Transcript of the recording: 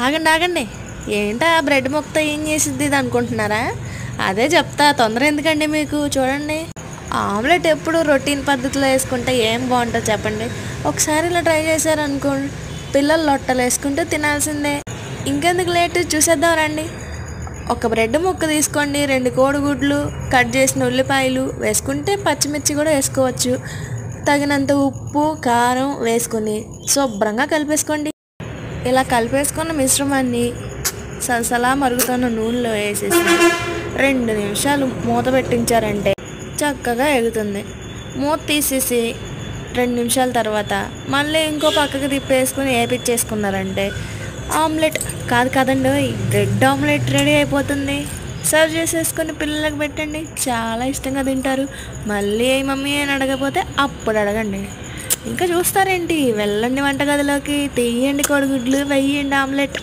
ఆగండి ఆగండి, ఏంటా బ్రెడ్ ముక్కతో ఏం చేసిద్ది ఇది అనుకుంటున్నారా? అదే చెప్తా, తొందర ఎందుకండి మీకు. చూడండి, ఆమ్లెట్ ఎప్పుడు రొటీన్ పద్ధతిలో వేసుకుంటే ఏం బాగుంటుంది చెప్పండి. ఒకసారి ఇలా ట్రై చేశారనుకో, పిల్లలు లొట్టలు వేసుకుంటూ తినాల్సిందే. ఇంకెందుకు లేట్, చూసేద్దాం రండి. ఒక బ్రెడ్ ముక్క తీసుకోండి, 2 కోడిగుడ్లు, కట్ చేసిన ఉల్లిపాయలు వేసుకుంటే పచ్చిమిర్చి కూడా వేసుకోవచ్చు. తగినంత ఉప్పు కారం వేసుకొని శుభ్రంగా కలిపేసుకోండి. ఇలా కలిపేసుకున్న మిశ్రమాన్ని సలసలా మరుగుతున్న నూనెలో వేసేసి 2 నిమిషాలు మూత పెట్టించారంటే చక్కగా ఎగుతుంది. మూత తీసేసి 2 నిమిషాల తర్వాత మళ్ళీ ఇంకో పక్కకి తిప్పేసుకుని వేపించేసుకున్నారంటే ఆమ్లెట్ కాదండి, బ్రెడ్ ఆమ్లెట్ రెడీ అయిపోతుంది. సర్వ్ చేసేసుకొని పిల్లలకు పెట్టండి, చాలా ఇష్టంగా తింటారు. మళ్ళీ ఏ మమ్మీ అని అడగకపోతే అప్పుడు అడగండి. ఇంకా చూస్తారేంటి, వెళ్ళండి వంటగదిలోకి, తీయండి కోడిగుడ్లు, వేయండి ఆమ్లెట్.